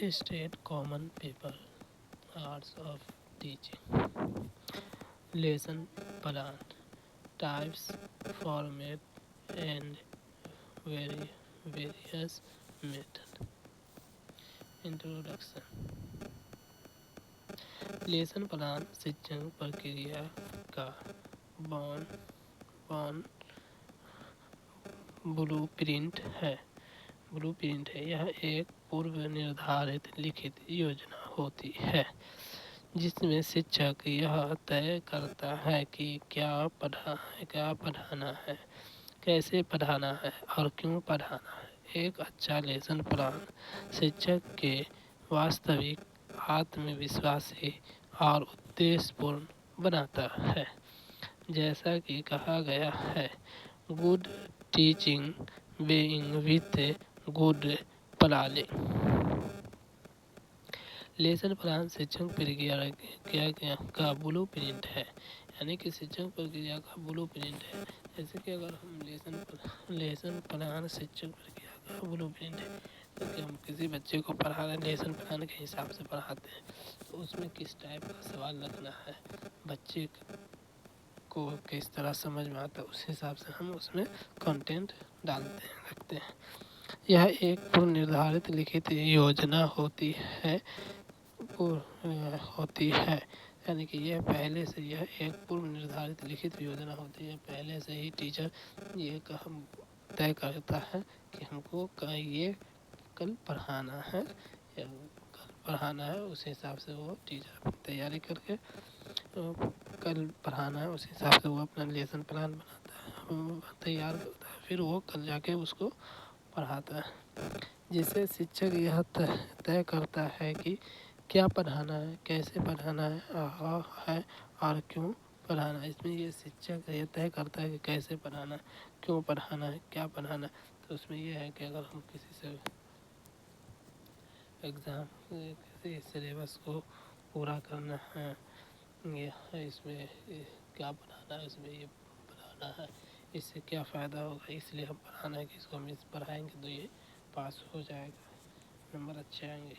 State common paper, arts of teaching, lesson plan, types, format, and various method. Introduction. Lesson plan शिक्षण प्रक्रिया का बॉन बॉन blueprint है। यह एक पूर्व निर्धारित लिखित योजना होती है जिसमें शिक्षक यह तय करता है कि क्या पढ़ाना है, कैसे पढ़ाना है और क्यों पढ़ाना है। एक अच्छा लेसन प्लान शिक्षक के वास्तविक, आत्मविश्वासी और उद्देश्यपूर्ण बनाता है। जैसा कि कहा गया है, good teaching being with good planning. Lesson plan शिक्षण प्रक्रिया का ब्लूप्रिंट है, यानी कि शिक्षण प्रक्रिया का ब्लूप्रिंट है। जैसे कि अगर हम लेसन प्लान शिक्षण प्रक्रिया का ब्लूप्रिंट है, तो कि हम किसी बच्चे को पढ़ा रहे हैं, लेसन प्लान के हिसाब से पढ़ाते हैं, तो उसमें किस टाइप का सवाल रखना है, बच्चे को किस तरह समझ में आता है, उस हिसाब से हम उसमें कंटेंट रखते हैं। यह एक पूर्व निर्धारित लिखित योजना होती है, यानी कि यह पहले से यह एक पूर्व निर्धारित लिखित योजना होती है। पहले से ही टीचर ये तय करता है कि हमको ये कल पढ़ाना है, उस हिसाब से वो टीचर तैयारी करके कल पढ़ाना है, उस हिसाब से वो अपना लेसन प्लान बनाता है, तैयार करता है, फिर वो कल जाके उसको पढ़ाता है। जिससे शिक्षक यह तय करता है कि क्या पढ़ाना है, कैसे पढ़ाना है और क्यों पढ़ाना है। इसमें ये शिक्षक ये तय करता है कि कैसे पढ़ाना है, क्यों पढ़ाना है, क्या पढ़ाना है। तो उसमें यह है कि अगर हम किसी से किसी सिलेबस को पूरा करना है, इसमें क्या पढ़ाना है, इसमें ये पढ़ाना है, इससे क्या फ़ायदा होगा, इसलिए हम पढ़ाना है कि इसको हम इस पढ़ाएंगे तो ये पास हो जाएगा, नंबर अच्छे आएंगे,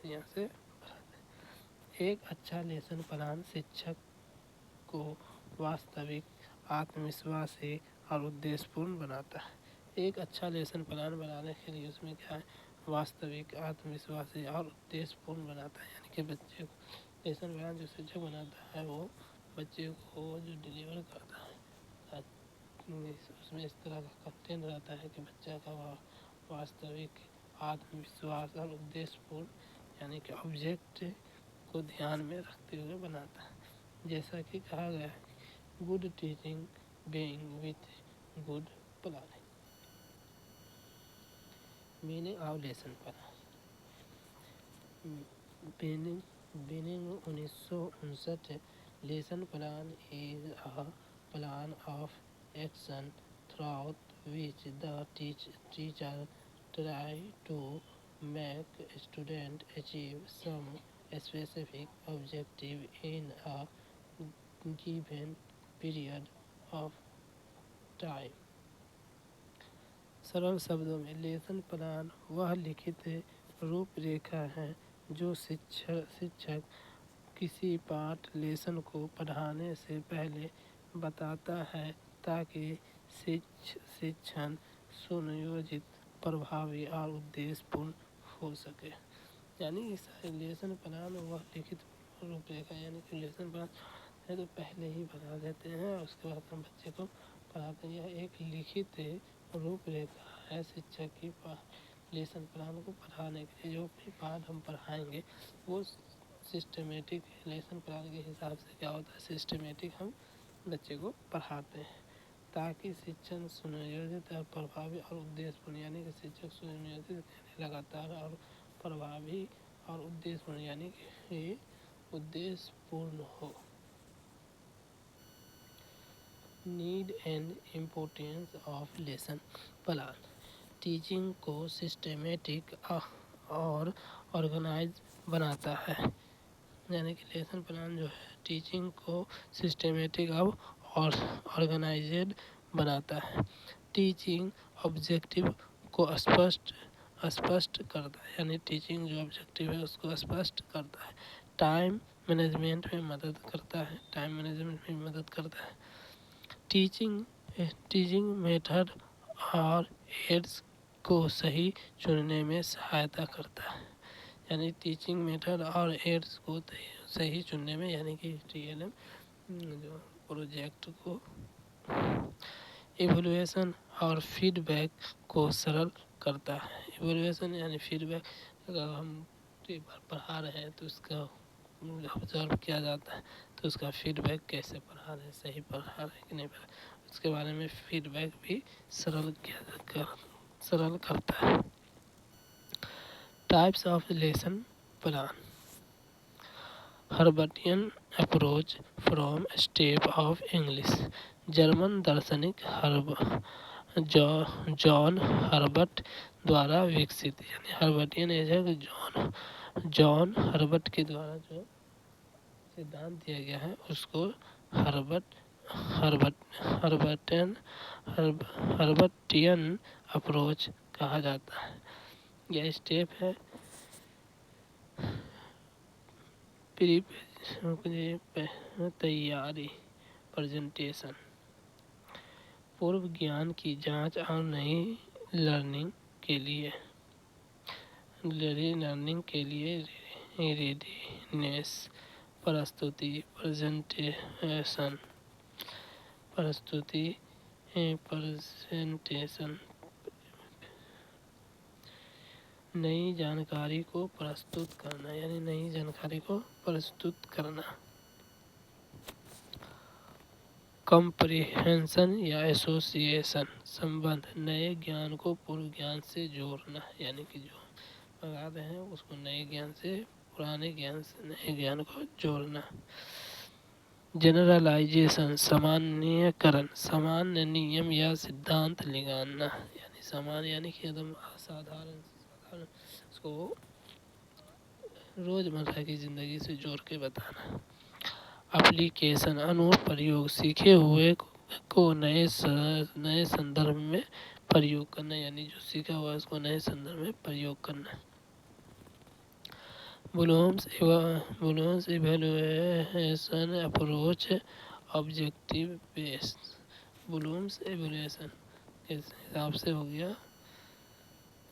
यहाँ से एक अच्छा लेसन प्लान शिक्षक को वास्तविक, आत्मविश्वासी और उद्देश्यपूर्ण बनाता है। एक अच्छा लेसन प्लान बनाने के लिए उसमें क्या है, वास्तविक, आत्मविश्वासी और उद्देश्यपूर्ण बनाता है। यानी कि बच्चे को लेसन प्लान जो शिक्षक बनाता है वो बच्चे को जो डिलीवर करता है, उसमें इस तरह का कंटेंट रहता है कि बच्चा का वास्तविक, आत्मविश्वास और उद्देश्यपूर्ण, यानी कि ऑब्जेक्ट को ध्यान में रखते हुए बनाता है। जैसा कि कहा गया है, good teaching being with good planning. Meaning of lesson plan. Beginning 1959, lesson plan is a plan of action through which the teacher try to make student achieve some specific objective in a given period of time। सरल शब्दों में lesson plan वह लिखित रूपरेखा है जो शिक्षक किसी पाठ लेसन को पढ़ाने से पहले बताता है ताकि शिक्षण सुनियोजित, प्रभावी और उद्देश्यपूर्ण हो सके। यानी इस लेसन प्लान वह लिखित रूपरेखा, यानी कि लेसन प्लान है तो पहले ही बता देते हैं, उसके बाद हम बच्चे को पढ़ाते हैं। यह एक लिखित रूपरेखा है शिक्षक की लेसन प्लान को पढ़ाने के लिए। जो भी पाठ हम पढ़ाएंगे वो सिस्टमेटिक, लेसन प्लान के हिसाब से क्या होता है, सिस्टमेटिक हम बच्चे को पढ़ाते हैं ताकि शिक्षण सुनियोजित और प्रभावी और उद्देश्यपूर्ण, यानी कि शिक्षक सुनियोजित, लगातार और प्रभावी और उद्देश्यपूर्ण, यानी कि उद्देश्यपूर्ण हो। Need and importance of lesson plan. Teaching को सिस्टमेटिक और ऑर्गेनाइज बनाता है, यानी कि लेसन प्लान जो है टीचिंग को सिस्टमेटिक और ऑर्गेनाइज्ड बनाता है। टीचिंग ऑब्जेक्टिव को स्पष्ट स्पष्ट करता है, यानी टीचिंग जो ऑब्जेक्टिव है उसको स्पष्ट करता है। टाइम मैनेजमेंट में मदद करता है। टीचिंग मेथड और एड्स को सही चुनने में सहायता करता है, यानी टीचिंग मेथड और एड्स को सही चुनने में, यानी कि TLM जो प्रोजेक्ट को इवैल्यूएशन और फीडबैक को सरल करता है। इवैल्यूएशन यानी फीडबैक, अगर हम पढ़ा रहे हैं तो उसका ऑब्जर्व किया जाता है, तो उसका फीडबैक कैसे पढ़ा रहे हैं, सही पढ़ा रहे हैं कि नहीं पढ़ा, उसके बारे में फीडबैक भी सरल करता है। Types of lesson plan. Herbartian approach from step of English. German दार्शनिक जॉन हर्बर्ट द्वारा विकसित, यानी हर्बर्टियन है जॉन हर्बर्ट के द्वारा जो सिद्धांत दिया गया है उसको हर्बर्टियन अप्रोच कहा जाता है। यह स्टेप है तैयारी, प्रेजेंटेशन, पूर्व ज्ञान की जांच और नई लर्निंग के लिए रेडीनेस, प्रस्तुति, प्रेजेंटेशन, नई जानकारी को प्रस्तुत करना, यानी नई जानकारी को प्रस्तुत करना। कंप्रिहेंशन या एसोसिएशन, संबंध, नए ज्ञान को पूर्व ज्ञान से जोड़ना, यानी कि जो पढ़ा रहे हैं उसको नए ज्ञान से पुराने ज्ञान से नए ज्ञान को जोड़ना। जनरलाइजेशन, सामान्यकरण, सामान्य नियम या सिद्धांत निकालना, यानी सामान्य यानी कि एकदम साधारण उसको रोजमर्रा की जिंदगी से जोड़ के बताना। एप्लीकेशन, अनुप्रयोग, सीखे हुए को नए संदर्भ में प्रयोग करना, यानी जो सीखा हुआ है उसको नए संदर्भ में प्रयोग करना। Bloom's evaluation approach objective based. Bloom's evaluation के हिसाब से हो गया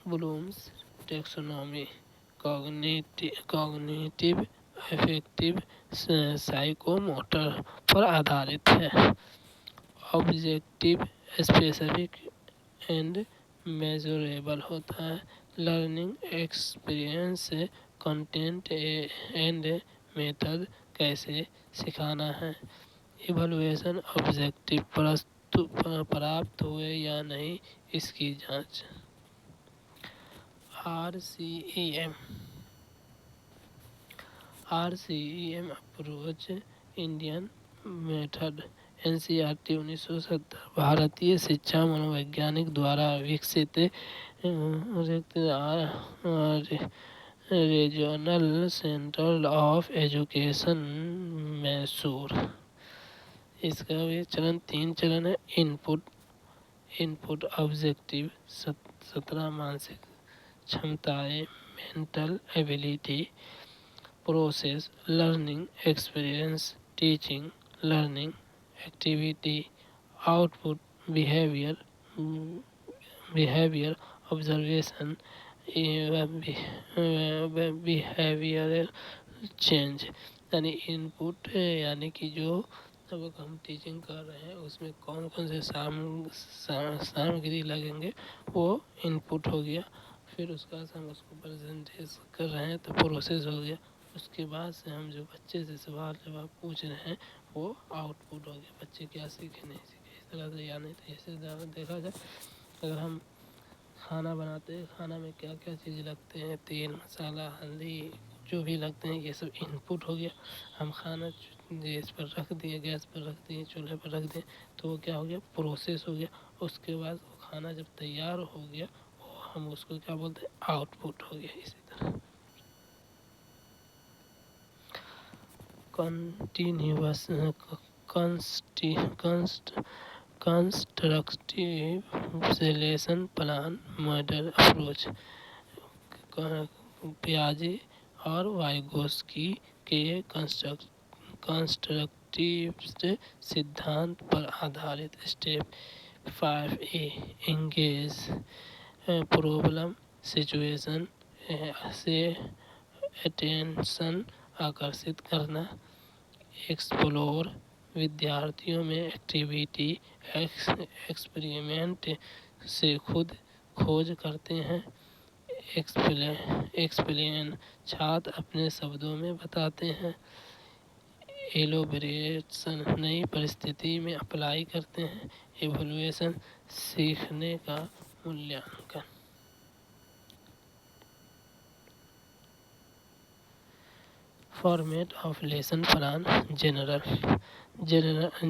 Bloom's taxonomy, cognitive affective psychomotor पर आधारित है। ऑब्जेक्टिव, स्पेसिफिक एंड मेजरेबल होता है। Learning experience, content and method, कैसे सिखाना है। इवैल्यूएशन, ऑब्जेक्टिव, प्राप्त हुए या नहीं इसकी जांच। RCEM approach, Indian method, NCERT 1970, भारतीय शिक्षा मनोवैज्ञानिक द्वारा विकसित regional centre of education Mysore. इसका भी तीन चरण है। इनपुट ऑब्जेक्टिव, 17 मानसिक क्षमताएं, mental ability. Process, learning experience, teaching, learning activity. Output, behaviour observation, behavioural change. यानी इनपुट यानी कि जो अब हम टीचिंग कर रहे हैं उसमें कौन कौन से सामग्री लगेंगे वो इनपुट हो गया। फिर उसका हम उसको प्रेजेंटेशन कर रहे हैं तो प्रोसेस हो गया। उसके बाद से हम जो बच्चे से सवाल जवाब पूछ रहे हैं वो आउटपुट हो गया। बच्चे क्या सीखे नहीं सीखे इस तरह से, यानी तो ऐसे देखा जाए अगर हम खाना बनाते हैं, खाना में क्या क्या चीज़ लगते हैं, तेल, मसाला, हल्दी, जो भी लगते हैं ये सब इनपुट हो गया। हम खाना गैस पर रख दिए, चूल्हे पर रख दिए तो वो क्या हो गया, प्रोसेस हो गया। उसके बाद वो खाना जब तैयार हो गया वो हम उसको क्या बोलते हैं, आउटपुट हो गया। इसी तरह continuous constructive lesson plan model approach, पियाजे और वाइगोस्की के कंस्ट्रक्टिविस्ट सिद्धांत पर आधारित। Step 5A engage problem situation से अटेंशन आकर्षित करना। एक्सप्लोर विद्यार्थियों में एक्टिविटी एक्सपेरिमेंट से खुद खोज करते हैं। एक्सप्लेन छात्र अपने शब्दों में बताते हैं। एलोबरेशन नई परिस्थिति में अप्लाई करते हैं। इवैल्यूएशन सीखने का मूल्यांकन। Format of lesson plan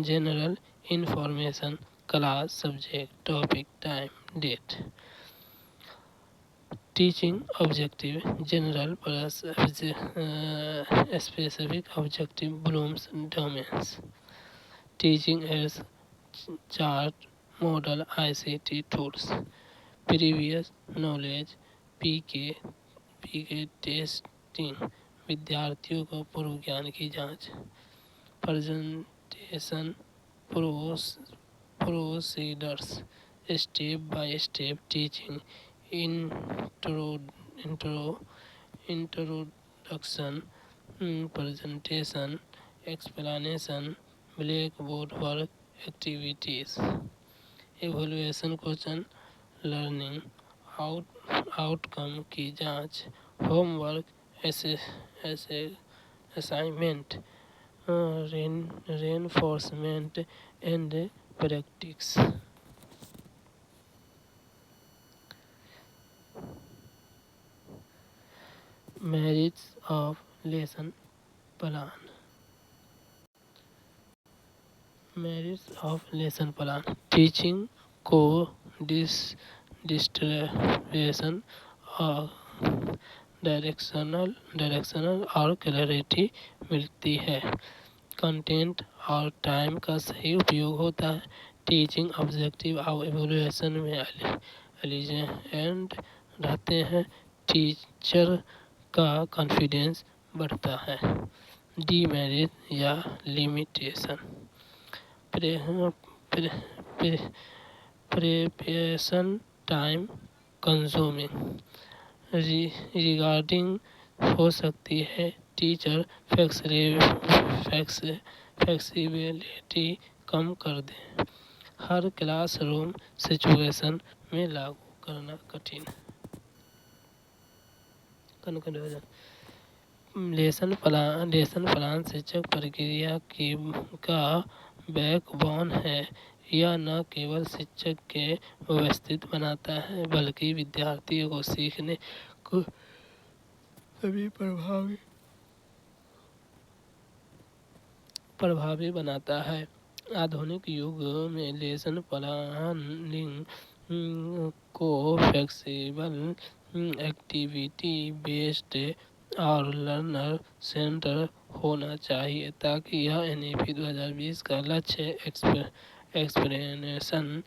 general information class subject topic time date. Teaching objective general plus specific objective Bloom's domains. Teaching aids chart model ICT tools. Previous knowledge PK testing विद्यार्थियों को पूर्व ज्ञान की जांच। Presentation procedures step by step teaching introduction presentation explanation blackboard work activities. Evaluation question learning outcome की जांच। Homework assignment reinforcement and practice. Merits of lesson plan. Merits of lesson plan teaching को distribution और directional और clarity मिलती है। Content और time का सही उपयोग होता है। टीचिंग ऑब्जेक्टिव और इवैल्यूएशन में एलिजेंट रहते हैं। टीचर का कॉन्फिडेंस बढ़ता है। डीमेरिट या limitation preparation time consuming regarding हो सकती है। टीचर फ्लेक्सिबिलिटी कम कर दें। हर क्लासरूम सिचुएशन में लागू करना कठिन। लेसन प्लान शिक्षक प्रक्रिया का बैकबोन है। यह न केवल शिक्षक के व्यवस्थित बनाता है बल्कि विद्यार्थियों को सीखने को सभी प्रभावी बनाता है। आधुनिक युग में लेसन प्लानिंग को फ्लेक्सिबल एक्टिविटी बेस्ड और लर्नर सेंटर होना चाहिए ताकि यह NEP 2020 का लक्ष्य एक्सपीरियंशियल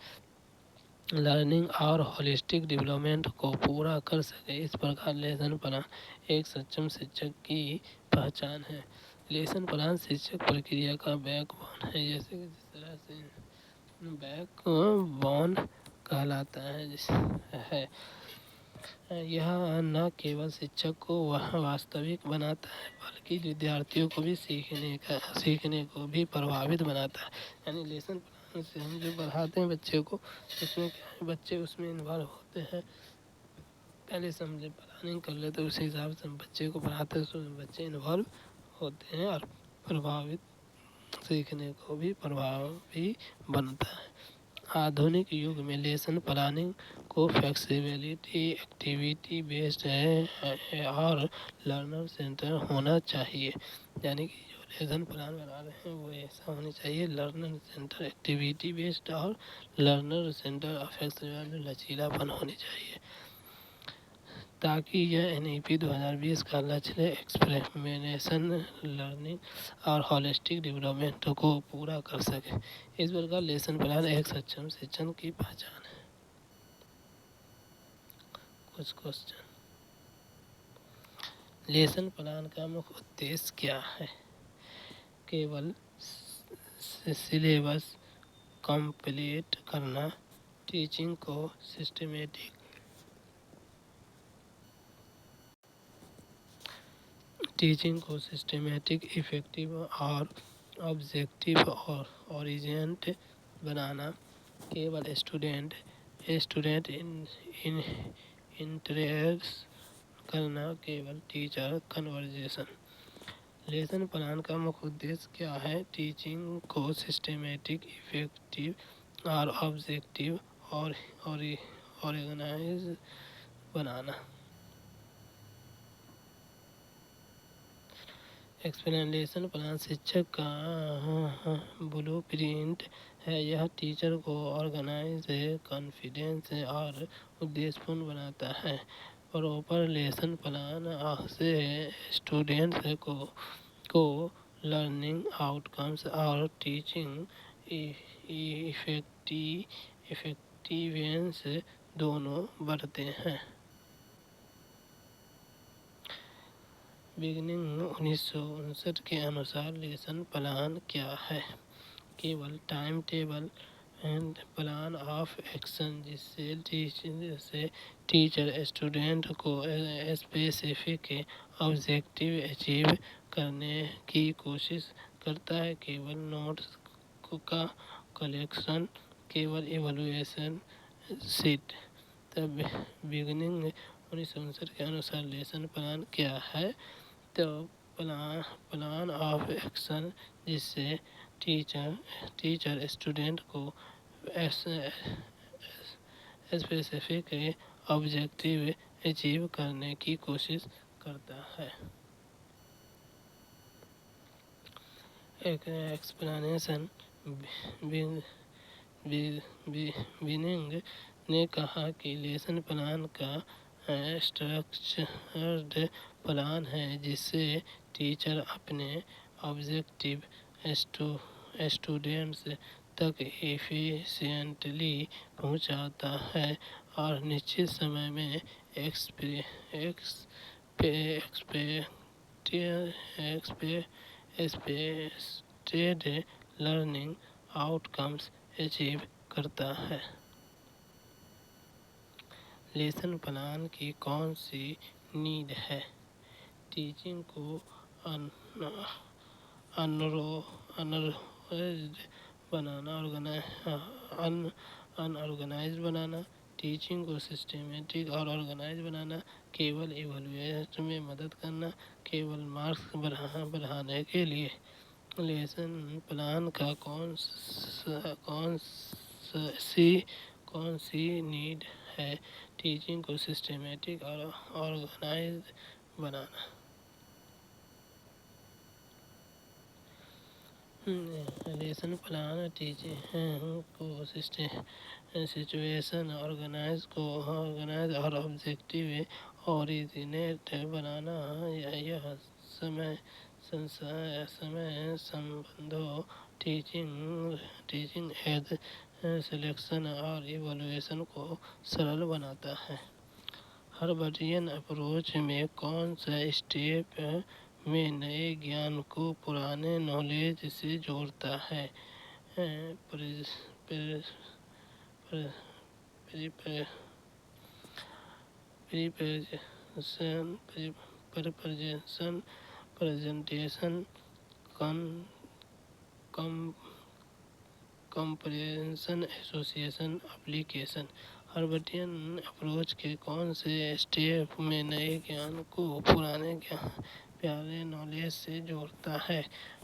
लर्निंग और होलिस्टिक डेवलपमेंट को पूरा कर सके। इस प्रकार लेसन प्लान एक सक्षम शिक्षक की पहचान है। लेसन प्लान शिक्षक प्रक्रिया का बैकबोन है। जैसे कि जिस तरह से बैकबोन कहलाता है यह न केवल शिक्षक को वास्तविक बनाता है बल्कि विद्यार्थियों को भी सीखने को भी प्रभावित बनाता है। यानी लेसन प्लान से हम जो पढ़ाते हैं बच्चे को उसमें क्या है बच्चे उसमें इन्वॉल्व होते हैं। पहले से हम जब प्लानिंग कर लेते हैं उसी हिसाब से हम बच्चे को पढ़ाते हैं उसमें बच्चे इन्वॉल्व होते हैं और प्रभावित सीखने को भी प्रभावी बनता है। आधुनिक युग में लेसन प्लानिंग को फ्लेक्सिबिलिटी एक्टिविटी बेस्ड है और लर्नर सेंटर होना चाहिए। यानी कि जो लेसन प्लान बना रहे हैं वो ऐसा होना चाहिए लर्नर सेंटर एक्टिविटी बेस्ड और लर्नर सेंटर फ्लेक्सिबल लचीलापन होनी चाहिए ताकि यह NEP 2020 का लक्ष्य एक्सपेरिमेंटेशन लर्निंग और होलिस्टिक डेवलपमेंट को पूरा कर सके। इस प्रकार लेसन प्लान एक सक्षम शिक्षक की पहचान है। कुछ क्वेश्चन लेसन प्लान का मुख्य उद्देश्य क्या है? केवल सिलेबस कंप्लीट करना, टीचिंग को सिस्टमेटिक, इफेक्टिव और ऑब्जेक्टिव और ओरिएंट बनाना, केवल स्टूडेंट इंटरेस्ट करना, केवल टीचर कन्वर्जेशन। लेसन प्लान का मुख्य उद्देश्य क्या है? टीचिंग को सिस्टमेटिक, इफेक्टिव और ऑब्जेक्टिव और ऑर्गेनाइज बनाना। एक्सप्लेनेशन प्लान शिक्षक का ब्लूप्रिंट है। यह टीचर को ऑर्गेनाइज, कॉन्फिडेंस और उद्देश्यपूर्ण बनाता है। प्रॉपर लेसन प्लान से स्टूडेंट्स को लर्निंग आउटकम्स और टीचिंग इफेक्टिवेंस दोनों बढ़ते हैं। बिगिनिंग 1959 के अनुसार लेसन प्लान क्या है? केवल time table and plan of action, जिससे टीचर स्टूडेंट को स्पेसिफिक ऑब्जेक्टिव अचीव करने की कोशिश करता है। केवल नोट्स का कलेक्शन, केवल इवैल्यूएशन शीट। तब बिगिनिंग 1959 के अनुसार लेसन प्लान क्या है? तो प्लान ऑफ एक्शन, जिससे टीचर स्टूडेंट को स्पेसिफिक ऑब्जेक्टिव अचीव करने की कोशिश करता है। एक्सप्लेनेशन। बिनिंग ने कहा कि लेसन प्लान का स्ट्रक्चर्ड प्लान है, जिससे टीचर अपने ऑब्जेक्टिव स्टूडेंट्स तक एफिशिएंटली पहुंचाता है और निश्चित समय में एक्सपेक्टेड लर्निंग आउटकम्स अचीव करता है। लेसन प्लान की कौन सी नीड है? टीचिंग को अनऑर्गेनाइज्ड बनाना, टीचिंग को सिस्टमेटिक और ऑर्गेनाइज बनाना, केवल इवैल्यूएशन में मदद करना, केवल मार्क्स बढ़ाने के लिए। लेसन प्लान का कौन सी नीड है? टीचिंग को सिस्टमेटिक और ऑर्गेनाइज बनाना। लेसन प्लान टीचिंग को सिचुएशन ऑर्गेनाइज और ऑब्जेक्टिव ओरिजिनेट बनाना। यह समय संबंधों, टीचिंग एड, सिलेक्शन और इवैल्यूएशन को सरल बनाता है। हर्बर्टियन अप्रोच में कौन सा स्टेप में नए ज्ञान को पुराने नॉलेज से जोड़ता है? Presentation, comprehension, association, application. Herbartian approach के कौन से स्टेप में नए ज्ञान को पुराने नॉलेज से जोड़ता है?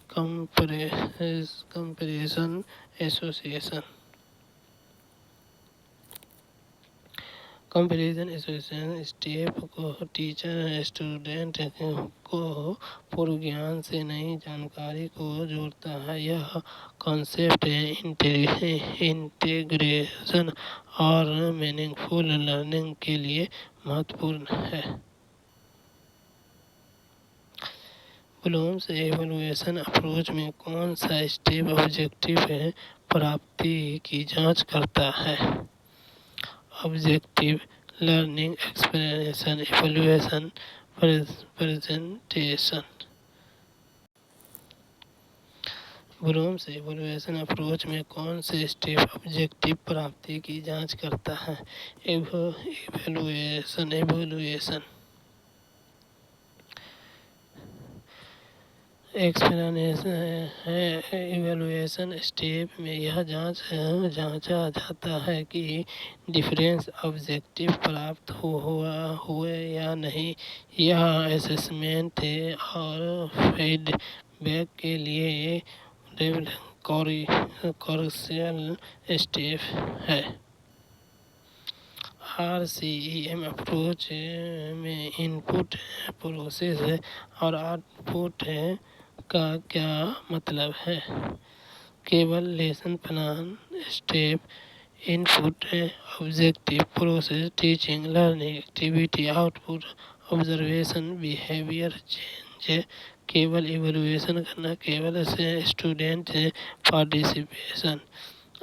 Comparison, association. Comparison association step को टीचर स्टूडेंट को पूर्व ज्ञान से नई जानकारी को जोड़ता है। यह कॉन्सेप्ट इंटीग्रेशन और मीनिंगफुल लर्निंग के लिए महत्वपूर्ण है। ब्लूम्स इवैल्यूएशन अप्रोच में कौन सा स्टेप ऑब्जेक्टिव प्राप्ति की जांच करता है? Objective learning, explanation, evaluation, presentation. Bloom's evaluation approach में कौन से स्टेप ऑब्जेक्टिव प्राप्ति की जांच करता है? इवैल्यूएशन इवैल्यूएशन स्टेप में यह जांचा जाता है कि डिफरेंस ऑब्जेक्टिव प्राप्त हुए या नहीं। यह असेसमेंट और फीडबैक के लिए कॉर्सियल स्टेप है। RCEM अप्रोच में इनपुट, प्रोसेस और आउटपुट का क्या मतलब है? केवल lesson plan step, input, objective, process, teaching, learning, activity, output, observation, behaviour change, केवल इवैल्यूएशन करना, केवल स्टूडेंट पार्टिसिपेशन।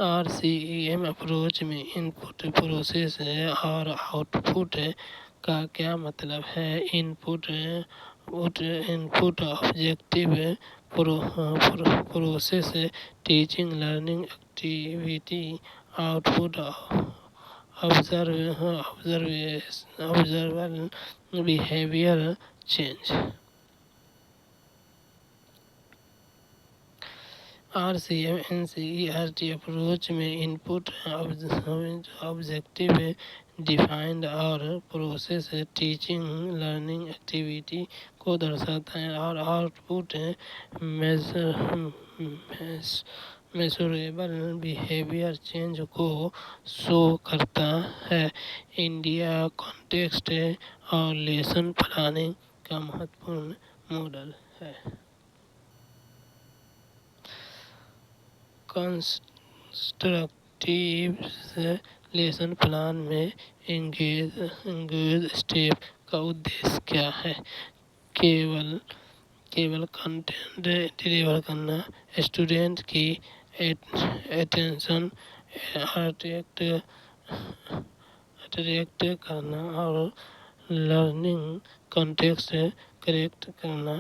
RCEM अप्रोच में इनपुट, प्रोसेस और आउटपुट का क्या मतलब है? Input, objective, process, teaching, learning, activity, output, observable, behaviour change. RCM NCERT approach में इनपुट, ऑब्जेक्टिव डिफाइंड और प्रोसेस टीचिंग लर्निंग एक्टिविटी को दर्शाता है और आउटपुट मेजरेबल बिहेवियर चेंज को शो करता है। इंडिया कॉन्टेक्स्ट और लेसन प्लानिंग का महत्वपूर्ण मॉडल है। कंस्ट्रक्टिव लेसन प्लान में एंगेज स्टेप का उद्देश्य क्या है? केवल कंटेंट डिलीवर करना, स्टूडेंट की अटेंशन अट्रैक्ट करना और लर्निंग कॉन्टेक्स्ट करेक्ट करना,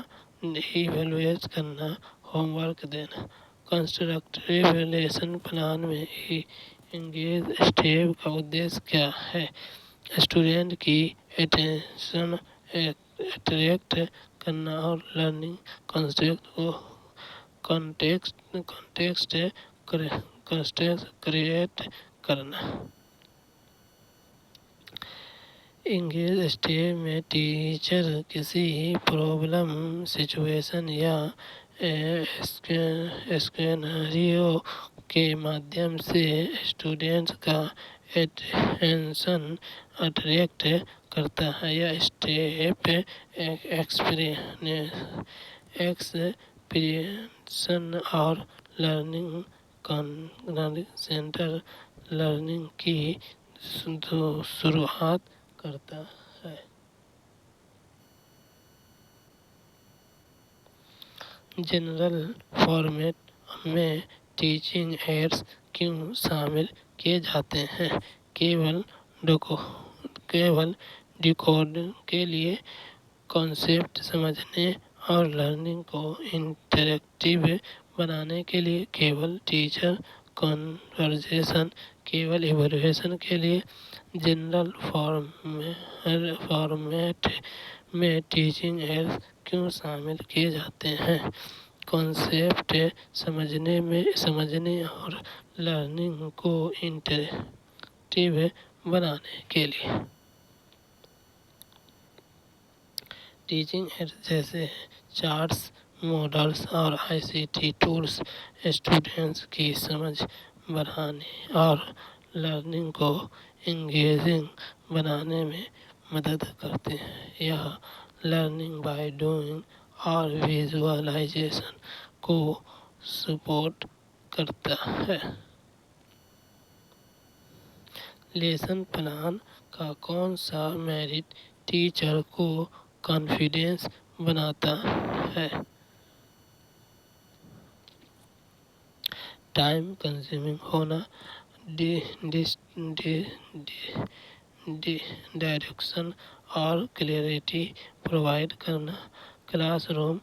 इवैल्यूएट करना, होमवर्क देना। कंस्ट्रक्टिव लेसन प्लान में एंगेज स्टेप का उद्देश्य क्या है? स्टूडेंट की अटेंशन अट्रैक्ट करना और लर्निंग कॉन्टेक्स्ट क्रिएट करना। एंगेज स्टेप में टीचर किसी प्रॉब्लम, सिचुएशन या सिनेरियो के माध्यम से स्टूडेंट्स का अटेंशन अट्रैक्ट करता है। यह स्टेप एक्सपीरियंस और लर्निंग सेंटर लर्निंग की शुरुआत करता है। जनरल फॉर्मेट में टीचिंग एड्स क्यों शामिल किए जाते हैं? केवल डिकोड के लिए, कॉन्सेप्ट समझने और लर्निंग को इंटरैक्टिव बनाने के लिए, केवल टीचर कन्वर्सेशन, केवल इवैल्यूएशन के लिए। जनरल फॉर्मेट में टीचिंग एड्स क्यों शामिल किए जाते हैं? कॉन्सेप्ट समझने और लर्निंग को इंटरैक्टिव बनाने के लिए। टीचिंग एड्स जैसे चार्ट्स, मॉडल्स और ICT टूल्स स्टूडेंट्स की समझ बढ़ाने और लर्निंग को एंगेजिंग बनाने में मदद करते हैं। यह लर्निंग बाय डूइंग और विजुअलाइजेशन को सपोर्ट करता है। लेसन प्लान का कौन सा मेरिट टीचर को कॉन्फिडेंस बनाता है? टाइम कंज्यूमिंग होना, डायरेक्शन और क्लैरिटी प्रोवाइड करना, क्लासरूम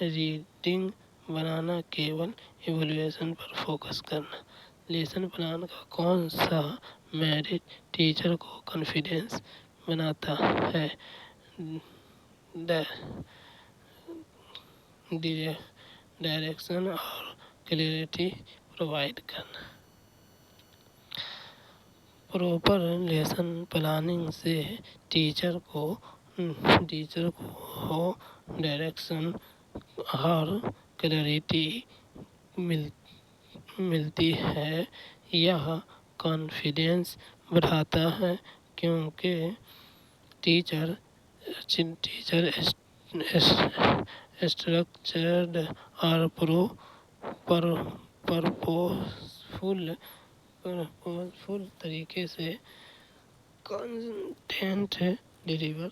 रीडिंग बनाना, केवल इवैल्यूएशन पर फोकस करना। लेसन प्लान का कौन सा मेरिट टीचर को कॉन्फिडेंस बनाता है? डायरेक्शन और क्लैरिटी प्रोवाइड करना। प्रॉपर लेसन प्लानिंग से टीचर को डायरेक्शन और क्लैरिटी मिलती है। यह कॉन्फिडेंस बढ़ाता है क्योंकि टीचर स्ट्रक्चर्ड और पर्पसफुल तरीके से कंटेंट डिलीवर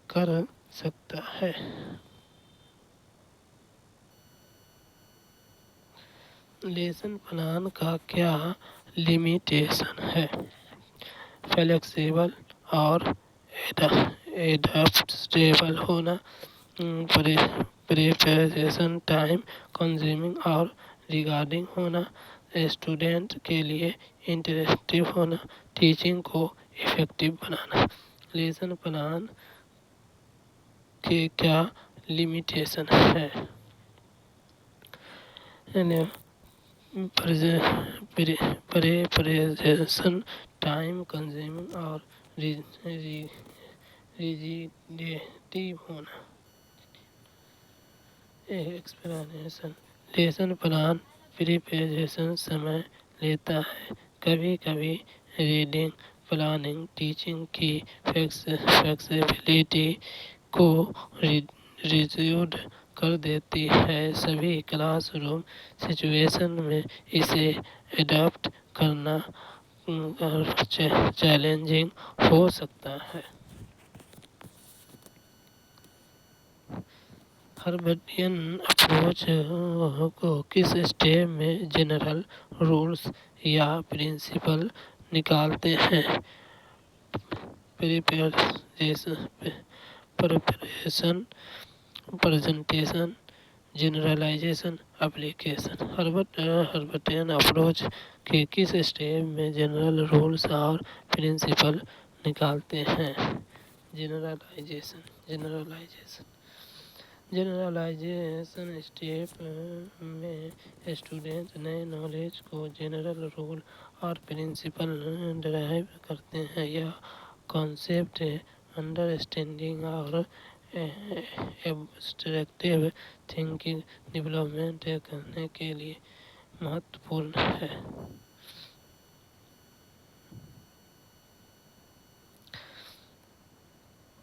कर सकता है। लेसन प्लान का क्या लिमिटेशन है? फ्लेक्सिबल और एडप्टेबल होना, प्रिपरेशन टाइम कंज्यूमिंग और रिगार्डिंग होना, स्टूडेंट के लिए इंटरेक्टिव होना, टीचिंग को इफेक्टिव बनाना। लेसन प्लान के क्या लिमिटेशन है? प्रिपरेशन टाइम कंज्यूमिंग और रिजिडिटी होना। एक्सप्लेनेशन, लेसन प्लान प्रिपरेशन समय लेता है। कभी कभी रीडिंग प्लानिंग टीचिंग की फ्लेक्सिबिलिटी को रिड्यूस कर देती है। सभी क्लासरूम सिचुएशन में इसे अडॉप्ट करना चैलेंजिंग हो सकता है। हर्बर्टियन अप्रोच को किस स्टेप में जनरल रूल्स या प्रिंसिपल निकालते हैं? Preparation, presentation, generalisation, application. Herbartian approach के किस स्टेप में जनरल रूल्स और प्रिंसिपल निकालते हैं? जनरलाइजेशन स्टेप में स्टूडेंट नए नॉलेज को जनरल रूल और प्रिंसिपल डिराइव करते हैं। यह कॉन्सेप्ट अंडरस्टैंडिंग और एब्स्ट्रैक्टिव थिंकिंग डेवलपमेंट करने के लिए महत्वपूर्ण है।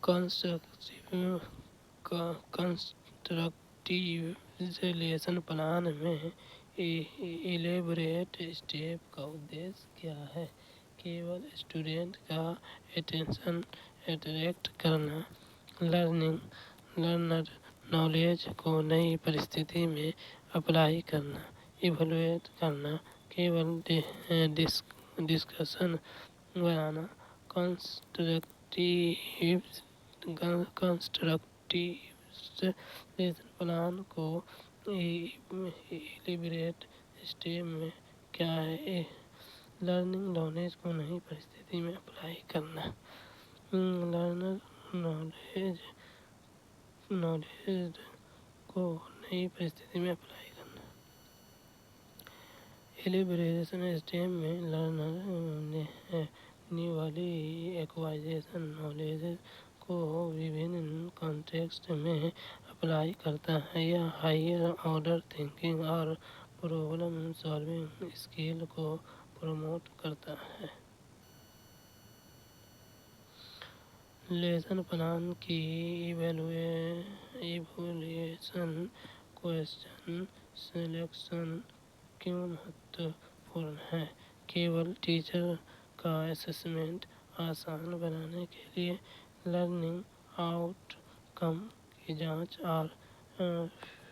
कंस्ट्रक्टिव लेसन प्लान में इलेबोरेट स्टेप का उद्देश्य क्या है? केवल स्टूडेंट का अटेंशन अट्रैक्ट करना, लर्नर नॉलेज को नई परिस्थिति में अप्लाई करना, इवैल्यूएट करना, केवल डिस्कशन बनाना। कंस्ट्रक्टिव लेसन प्लान को इलेबोरेट स्टेप में क्या है? लर्निंग नॉलेज को नई परिस्थिति में अप्लाई करना, लर्नर नॉलेज को नई परिस्थिति में अप्लाई करना। इलेबोरेशन स्टेप में लर्नर न्यू वाली एक्वाइजेशन नॉलेज को विभिन्न कॉन्टेक्स्ट में अप्लाई करता है। यह हायर ऑर्डर थिंकिंग और प्रॉब्लम सॉल्विंग स्किल को प्रमोट करता है। लेसन प्लान की इवैल्यूएशन क्वेश्चन सिलेक्शन क्यों महत्वपूर्ण है? केवल टीचर का असेसमेंट आसान बनाने के लिए, लर्निंग आउटकम की जांच और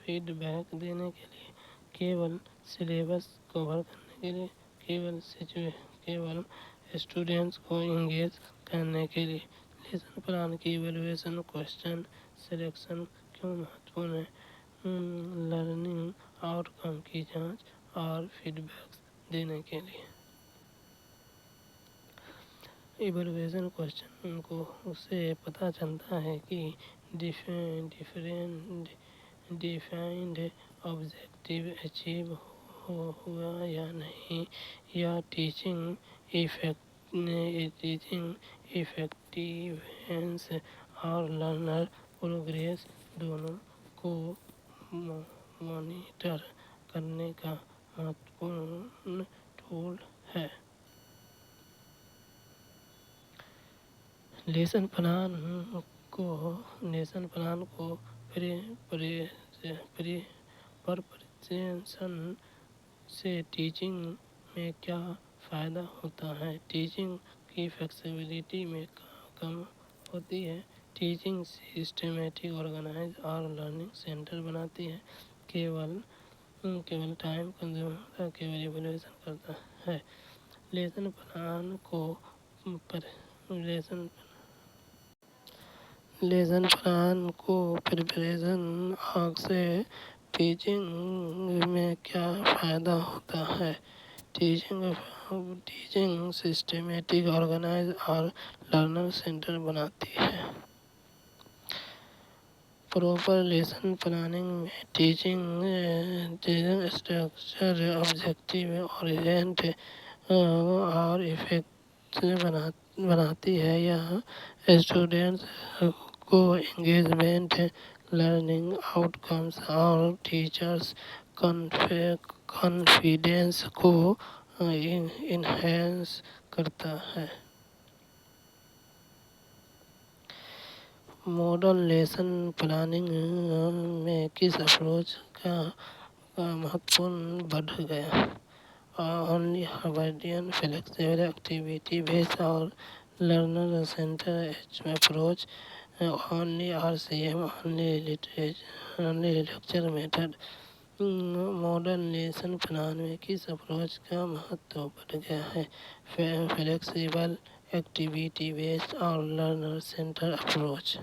फीडबैक देने के लिए, केवल सिलेबस कवर करने के लिए, केवल स्टूडेंट्स को इंगेज करने के लिए। लेसन प्लान की इवैल्यूएशन क्वेश्चन सिलेक्शन क्यों महत्वपूर्ण है? लर्निंग आउटकम की जांच और फीडबैक देने के लिए। इवैल्यूएशन क्वेश्चन को उससे पता चलता है कि डिफाइंड ऑब्जेक्टिव अचीव हुआ या नहीं, या टीचिंग इफेक्टिवनेस और लर्नर प्रोग्रेस दोनों को मॉनिटर करने का महत्वपूर्ण टूल है। लेसन प्लान को प्रिपरेशन से टीचिंग में क्या फ़ायदा होता है? टीचिंग की फ्लेक्सिबिलिटी में कम होती है। टीचिंग सिस्टमेटिक, ऑर्गेनाइज और लर्निंग सेंटर बनाती है। केवल टाइम कंज्यूमर केवल इवैल्यूएशन करता है। लेसन प्लान को प्रिपरेशन से टीचिंग में क्या फ़ायदा होता है? टीचिंग सिस्टमेटिक, ऑर्गेनाइज और लर्नर सेंटर बनाती है। प्रॉपर लेसन प्लानिंग में टीचिंग स्ट्रक्चर, ऑब्जेक्टिव ओरिएंट और इफेक्टिव बनाती है। यह स्टूडेंट्स को एंगेजमेंट, लर्निंग आउटकम्स और टीचर्स कॉन्फिडेंस को इनहेंस करता है। मॉडर्न लेसन प्लानिंग में किस अप्रोच का महत्व बढ़ गया? Only Harvardian, flexible, activity based और learner centre approach, only RCM, only lecture method. Modern lesson plan में किस अप्रोच का महत्व बढ़ गया है? फ्लेक्सिबल, एक्टिविटी बेस्ड और learner centre approach.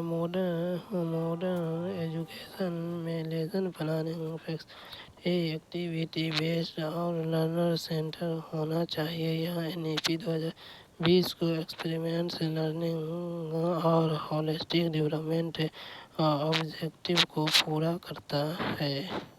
Modern education में lesson planning flexibility, activity based और लर्नर सेंटर होना चाहिए। यह NEP 2020 को एक्सपीरियंस लर्निंग और होलिस्टिक डेवलपमेंट ऑब्जेक्टिव को पूरा करता है।